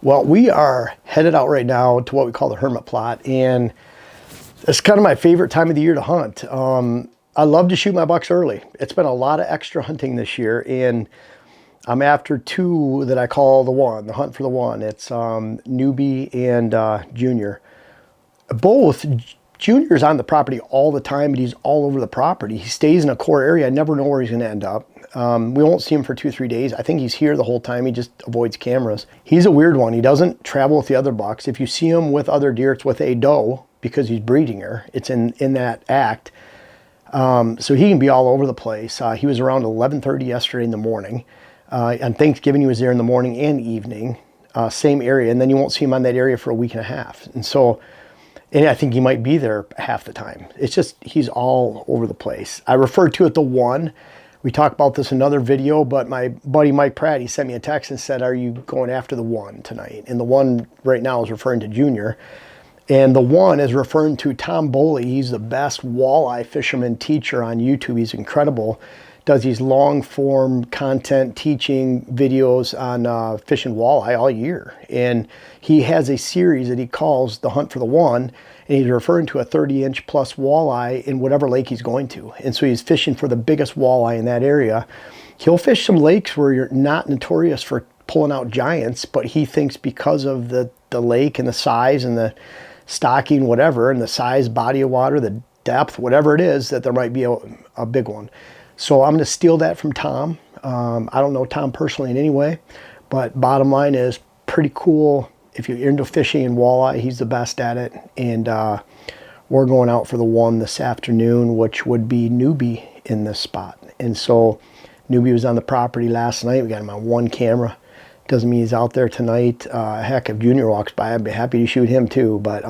Well, we are headed out right now to what we call the hermit plot, and it's kind of my favorite time of the year to hunt. I love to shoot my bucks early. It's been a lot of extra hunting this year, and I'm after two that I call the hunt for the one. It's Newbie and Junior. Both. Junior's on the property all the time, but he's all over the property. He stays in a core area. I never know where he's going to end up. We won't see him for 2-3 days. I think he's here the whole time. He just avoids cameras. He's a weird one. He doesn't travel with the other bucks. If you see him with other deer, it's with a doe because he's breeding her. It's in that act. So he can be all over the place. He was around 11:30 yesterday in the morning. On Thanksgiving, he was there in the morning and evening, same area. And then you won't see him on that area for a week and a half. And I think he might be there half the time. It's just, he's all over the place. I referred to it the one. We talked about this in another video, but my buddy Mike Pratt, he sent me a text and said, are you going after the one tonight? And the one right now is referring to Junior. And the one is referring to Tom Boley. He's the best walleye fisherman teacher on YouTube. He's incredible. Does these long form content teaching videos on fishing walleye all year. And he has a series that he calls The Hunt for the One, and he's referring to a 30-inch plus walleye in whatever lake he's going to. And so he's fishing for the biggest walleye in that area. He'll fish some lakes where you're not notorious for pulling out giants, but he thinks because of the lake and the size and the stocking, whatever, and the size, body of water, the depth, whatever it is, that there might be a big one. So I'm going to steal that from Tom. I don't know Tom personally in any way, but bottom line is pretty cool. If you're into fishing and walleye, he's the best at it. And we're going out for the one this afternoon, which would be Newbie in this spot. And so Newbie was on the property last night. We got him on one camera. Doesn't mean he's out there tonight. Heck, if Junior walks by, I'd be happy to shoot him too. But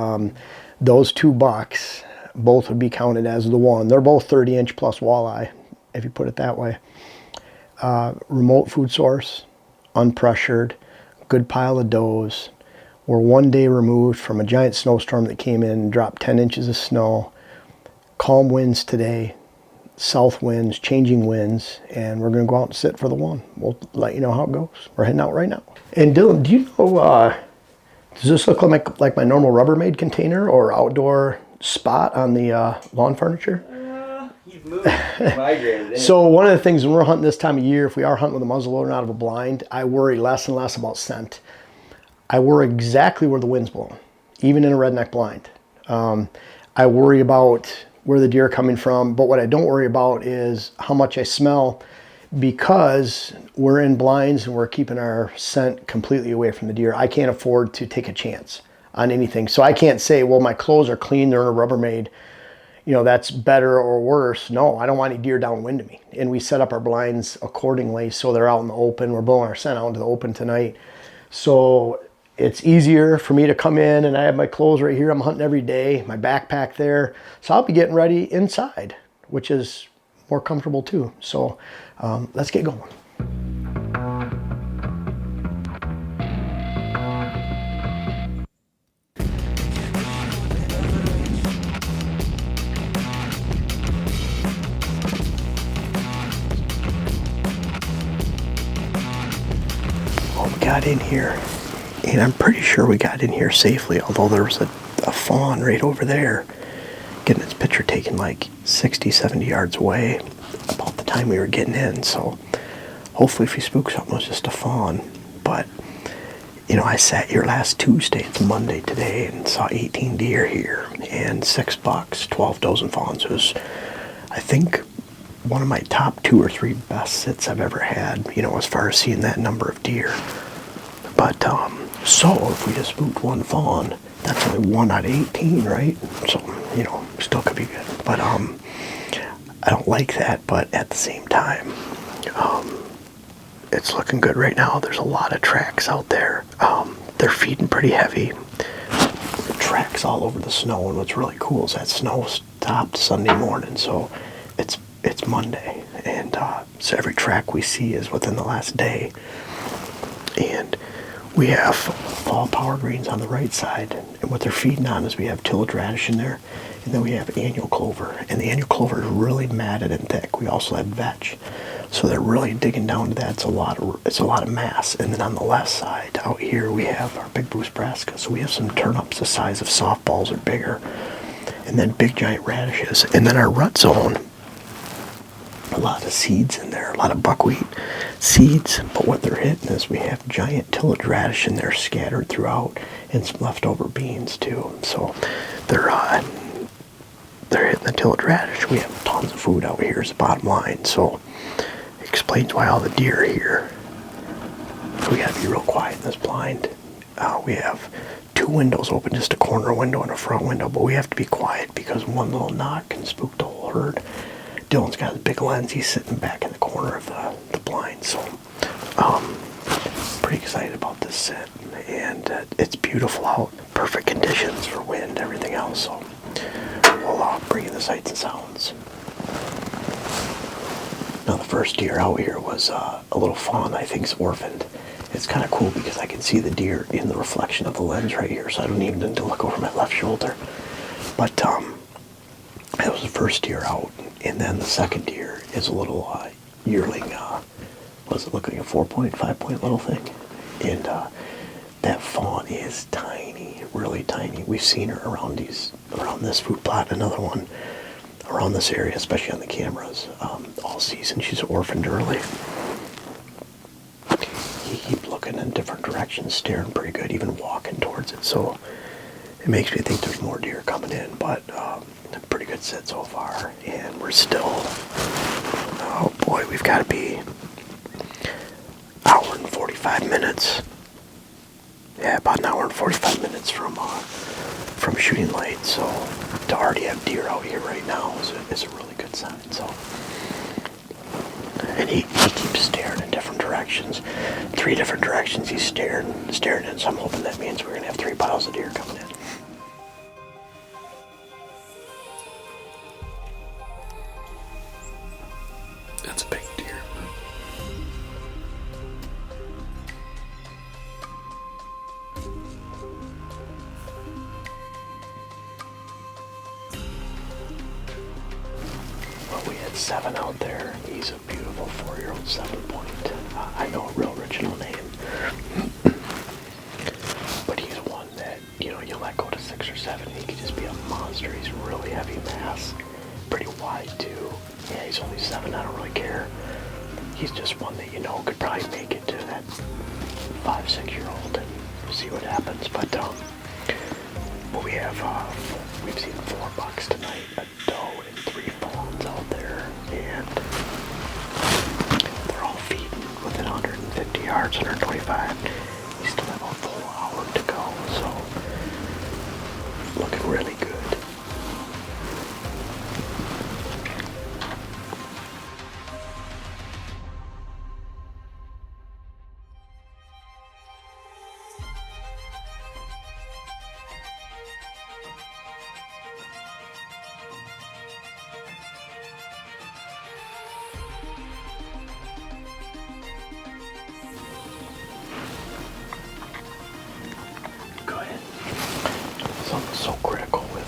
those two bucks, both would be counted as the one. They're both 30-inch plus walleye, if you put it that way. Remote food source, unpressured, good pile of does. We're 1 day removed from a giant snowstorm that came in and dropped 10 inches of snow. Calm winds today, south winds, changing winds, and we're going to go out and sit for the one. We'll let you know how it goes. We're heading out right now. And Dylan, do you know, does this look like my normal Rubbermaid container or outdoor spot on the lawn furniture? You've moved. Migrated in. So one of the things when we're hunting this time of year, if we are hunting with a muzzleloader out of a blind, I worry less and less about scent. I worry exactly where the wind's blowing, even in a redneck blind. I worry about where the deer are coming from, but what I don't worry about is how much I smell, because we're in blinds and we're keeping our scent completely away from the deer. I can't afford to take a chance on anything. So I can't say, well, my clothes are clean, they're in a Rubbermaid, you know, that's better or worse. No, I don't want any deer downwind of me. And we set up our blinds accordingly so they're out in the open. We're blowing our scent out into the open tonight. So it's easier for me to come in and I have my clothes right here. I'm hunting every day, my backpack there. So I'll be getting ready inside, which is more comfortable too. So let's get going. Got in here, and I'm pretty sure we got in here safely, although there was a fawn right over there getting its picture taken like 60-70 yards away about the time we were getting in. So hopefully if we spook something, it was just a fawn. But you know, I sat here last Tuesday, it's Monday today, and saw 18 deer here and 6 bucks, 12 does and fawns. It was, I think, one of my top 2 or 3 best sits I've ever had, you know, as far as seeing that number of deer. But, so if we just spooked one fawn, that's only 1 out of 18, right? So, you know, still could be good. But, I don't like that, but at the same time, it's looking good right now. There's a lot of tracks out there. They're feeding pretty heavy. Tracks all over the snow, and what's really cool is that snow stopped Sunday morning, so it's Monday, and so every track we see is within the last day. And we have fall power greens on the right side, and what they're feeding on is we have tillage radish in there, and then we have annual clover, and the annual clover is really matted and thick. We also have vetch. So they're really digging down to that. It's a lot of mass. And then on the left side out here we have our big Bruce brassica. So we have some turnips the size of softballs or bigger, and then big giant radishes. And then our rut zone, a lot of seeds in there, a lot of buckwheat seeds. But what they're hitting is we have giant tillage radish in there scattered throughout, and some leftover beans too. So they're hitting the tillage radish. We have tons of food out here is the bottom line. So it explains why all the deer are here. We gotta be real quiet in this blind. We have 2 windows open, just a corner window and a front window, but we have to be quiet because one little knock can spook the whole herd. Dylan's got his big lens. He's sitting back in the corner of the blind. So pretty excited about this set, and it's beautiful out. Perfect conditions for wind, everything else. So we'll bring you the sights and sounds. Now the first deer out here was a little fawn I think's orphaned. It's kind of cool because I can see the deer in the reflection of the lens right here, so I don't even need to look over my left shoulder. But that was the first deer out, and then the second deer is a little yearling. What does it look like, a 4-point, 5-point little thing? And that fawn is tiny, really tiny. We've seen her around this food plot, another one around this area, especially on the cameras, all season. She's orphaned early. He keeps looking in different directions, staring pretty good, even walking towards it. So it makes me think there's more deer coming in, but a pretty good set so far. And we're still, oh boy, we've got to be hour and 45 minutes. Yeah, about an hour and 45 minutes from shooting light. So to already have deer out here right now is a really good sign. So, and he keeps staring in different directions. 3 different directions he's staring in. So I'm hoping that means we're gonna have 3 piles of deer coming in. That's a big deer. Well, we had 7 out there. He's a beautiful 4-year-old 7-point. I know a real original name. But he's one that, you let go to 6 or 7, he could just be a monster. He's really heavy mass. Pretty wide too. Yeah, he's only 7, I don't really care. He's just one that could probably make it to that 5-6-year-old, and we'll see what happens. But we've seen 4 bucks tonight, a doe and 3 fawns out there, and they're all feeding within 150 yards, 125. We still have a full hour to go, so looking really good. Something so critical with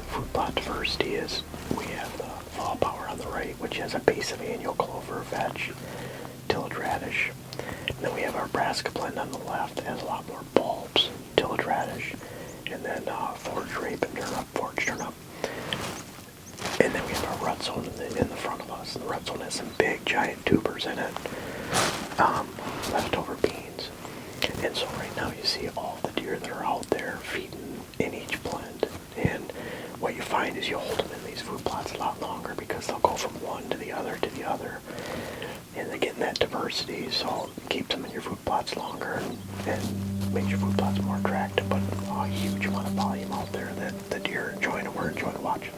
food plot diversity is we have the fall power on the right, which has a base of annual clover, vetch, tillage radish. And then we have our brassica blend on the left that has a lot more bulbs, tillage radish, and then forage rape and forage turnip. And then we have our rut zone in the front of us. And the rut zone has some big giant tubers in it, leftover beans. And so right now you see all the deer that are out there feeding in each blend. And what you find is you hold them in these food plots a lot longer because they'll go from one to the other to the other. And they're getting that diversity, so it keeps them in your food plots longer and makes your food plots more attractive. But a huge amount of volume out there that the deer are enjoying and we're enjoying watching.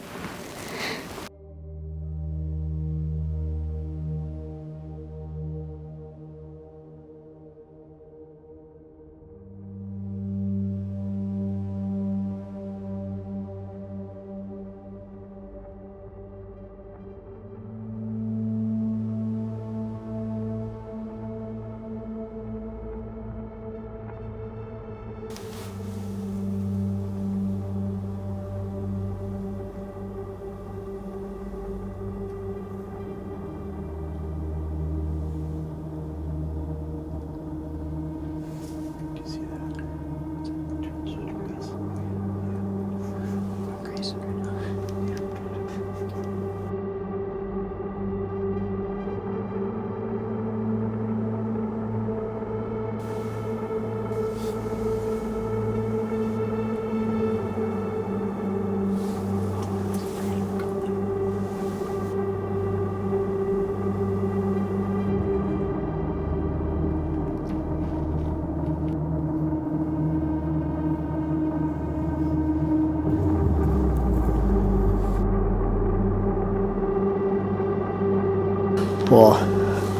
Well,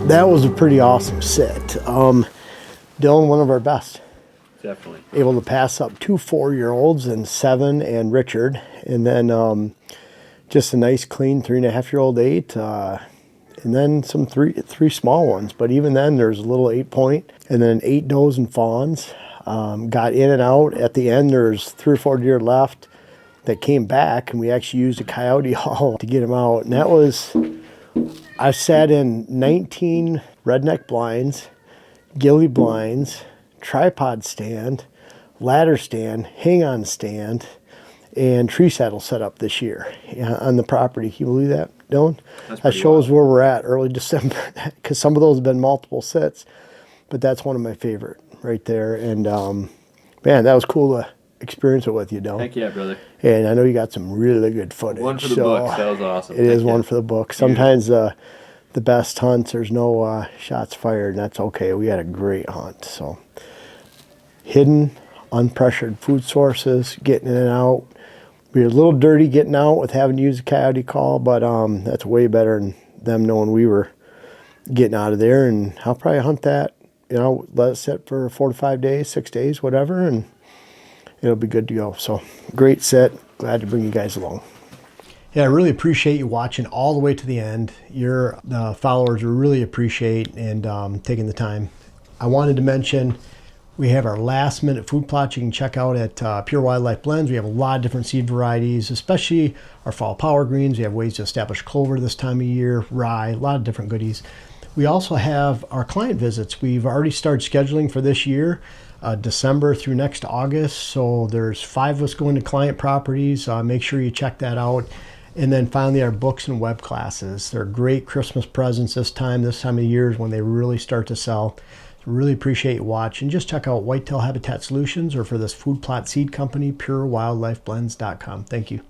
that was a pretty awesome sit. Dylan, one of our best. Definitely. Able to pass up 2 4-year-olds and 7 and Richard. And then just a nice clean 3.5-year-old 8. And then some three small ones. But even then, there's a little 8-point. And then 8 does and fawns. Got in and out. At the end, there's 3 or 4 deer left that came back. And we actually used a coyote haul to get them out. And that was, I sat in 19 redneck blinds, ghillie blinds, tripod stand, ladder stand, hang-on stand, and tree saddle set up this year on the property. Can you believe that, Dylan? That shows wild. where we're at early December, because some of those have been multiple sits, but that's one of my favorite right there. And man, that was cool to experience it with you, Dylan. Heck yeah, brother. And I know you got some really good footage. One for the books. That was awesome. It is one for the book. Sometimes the best hunts, there's no shots fired, and that's okay. We had a great hunt. So hidden, unpressured food sources, getting in and out. We were a little dirty getting out with having to use a coyote call, but that's way better than them knowing we were getting out of there. And I'll probably hunt that, let it sit for 4 to 5 days, 6 days, whatever, and it'll be good to go. So great set. Glad to bring you guys along. Yeah, I really appreciate you watching all the way to the end. Your followers really appreciate and taking the time. I wanted to mention we have our last minute food plots you can check out at Pure Wildlife Blends. We have a lot of different seed varieties, especially our fall power greens. We have ways to establish clover this time of year, rye, a lot of different goodies. We also have our client visits. We've already started scheduling for this year, December through next August. So there's 5 of us going to client properties. Make sure you check that out. And then finally, our books and web classes. They're great Christmas presents this time of year is when they really start to sell. So really appreciate you watching. Just check out Whitetail Habitat Solutions or for this food plot seed company, purewildlifeblends.com. Thank you.